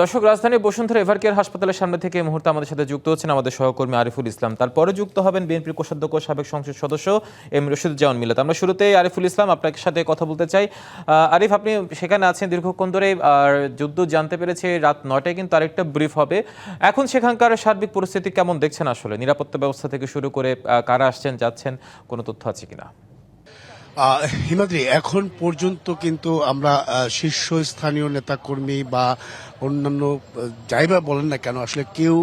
দর্শক, রাজধানীর বসুন্ধরা এভারকেয়ার হাসপাতালের সামনে থেকে এই মুহূর্তে আমাদের সাথে যুক্ত হচ্ছেন আমাদের সহকর্মী আরিফুল ইসলাম। তারপরে যুক্ত হবেন বিএনপির কোষাধ্যক্ষ সাবেক সংসদ সদস্য এম রশিদুজ্জামান মিলাত। আমরা শুরুতেই আরিফুল ইসলাম আপনার সাথে কথা বলতে চাই। আরিফ, আপনি সেখানে আছেন দীর্ঘক্ষণ ধরে, আর যুদ্ধ জানতে পেরেছে রাত 9টায় কিন্তু আরেকটা ব্রিফ হবে। এখন সেখানকার সার্বিক পরিস্থিতি কেমন দেখছেন? আসলে নিরাপত্তা ব্যবস্থা থেকে শুরু করে কারা আসছেন যাচ্ছেন, কোনো তথ্য আছে কিনা? হিমাদ্রি, এখন পর্যন্ত কিন্তু আমরা শীর্ষস্থানীয় নেতাকর্মী বা অন্যান্য যাই বা বলেন না কেন, আসলে কেউ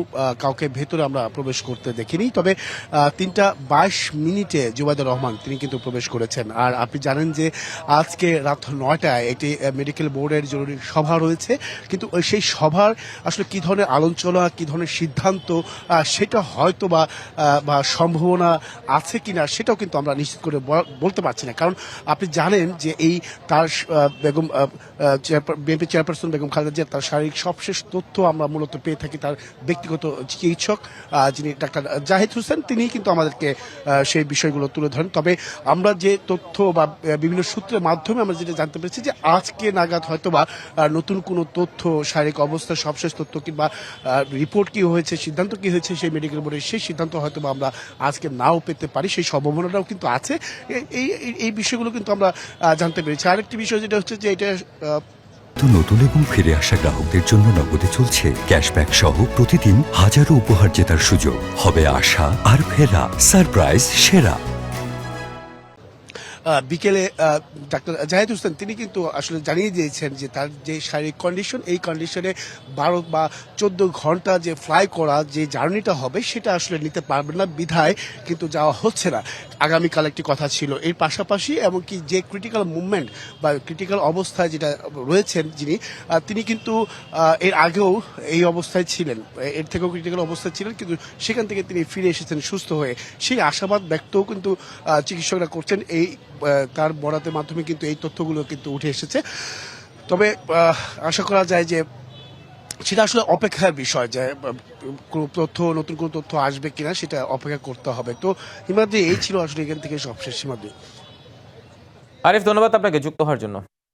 কাউকে ভেতরে আমরা প্রবেশ করতে দেখিনি। তবে 3:22 জুবাইদুর রহমান তিনি কিন্তু প্রবেশ করেছেন। আর আপনি জানেন যে আজকে রাত 9টায় একটি মেডিকেল বোর্ডের জরুরি সভা রয়েছে, কিন্তু সেই সভার আসলে কি ধরনের আলোচনা, কি ধরনের সিদ্ধান্ত, সেটা হয়তো বা সম্ভাবনা আছে কিনা সেটাও কিন্তু আমরা নিশ্চিত করে বলতে পারছি না। কারণ আপনি জানেন যে এই তার বেগম বিএনপি চেয়ারপারসন বেগম খালেদা জিয়া তার শারীরিক সবশেষ তথ্য আমরা মূলত পেয়ে থাকি তার ব্যক্তিগত চিকিৎসক যিনি ডাক্তার জাহিদ হোসেন, তিনি কিন্তু আমাদেরকে সেই বিষয়গুলো তুলে ধরেন। তবে আমরা যে তথ্য বা বিভিন্ন সূত্রের মাধ্যমে আমরা যেটা জানতে পেরেছি যে আজকে নাগাদ হয়তোবা নতুন কোনো তথ্য, শারীরিক অবস্থার সবশেষ তথ্য কিংবা রিপোর্ট কি হয়েছে, সিদ্ধান্ত কি হয়েছে সেই মেডিকেল বোর্ডের, সেই সিদ্ধান্ত হয়তোবা আমরা আজকে নাও পেতে পারি, সেই সম্ভাবনাটাও কিন্তু আছে। এই বিষয়গুলো কিন্তু আমরা জানতে পেরেছি। আরেকটি বিষয় যেটা হচ্ছে যে এটা নতুন এবং ফিরে আসা গ্রাহকদের জন্য নগদে চলছে ক্যাশব্যাক সহ প্রতিদিন হাজারো উপহার জেতার সুযোগ। হবে আশা আর ফেরা, সারপ্রাইজ সেরা। বিকেলে ডাক্তার জাহিদ হোসেন তিনি কিন্তু আসলে জানিয়ে দিয়েছেন যে তার যে শারীরিক কন্ডিশন, এই কন্ডিশনে 12 বা 14 ঘন্টা যে ফ্লাই করা যে জার্নিটা হবে সেটা আসলে নিতে পারবেন না, বিধায় কিন্তু যাওয়া হচ্ছে না। আগামীকাল একটি কথা ছিল। এর পাশাপাশি এমনকি যে ক্রিটিক্যাল মুভমেন্ট বা ক্রিটিক্যাল অবস্থায় যেটা রয়েছেন তিনি কিন্তু এর আগেও এই অবস্থায় ছিলেন, এর থেকেও ক্রিটিক্যাল অবস্থায় ছিলেন, কিন্তু সেখান থেকে তিনি ফিরে এসেছেন সুস্থ হয়ে। সেই আশাবাদ ব্যক্তও কিন্তু চিকিৎসকরা করছেন। এই তার বরাতের মাধ্যমে কিন্তু এই তথ্যগুলো কিন্তু উঠে এসেছে। তবে আশা করা যায় যে সেটা আসলে অপেক্ষার বিষয়, যে কোনো তথ্য, নতুন কোনো তথ্য আসবে কিনা সেটা অপেক্ষা করতে হবে। তো হিমাদ্রি, এই ছিল আসলে এখান থেকে সবশেষ। হিমাদ্রি। আরিফ, ধন্যবাদ আপনাকে যুক্ত হওয়ার জন্য।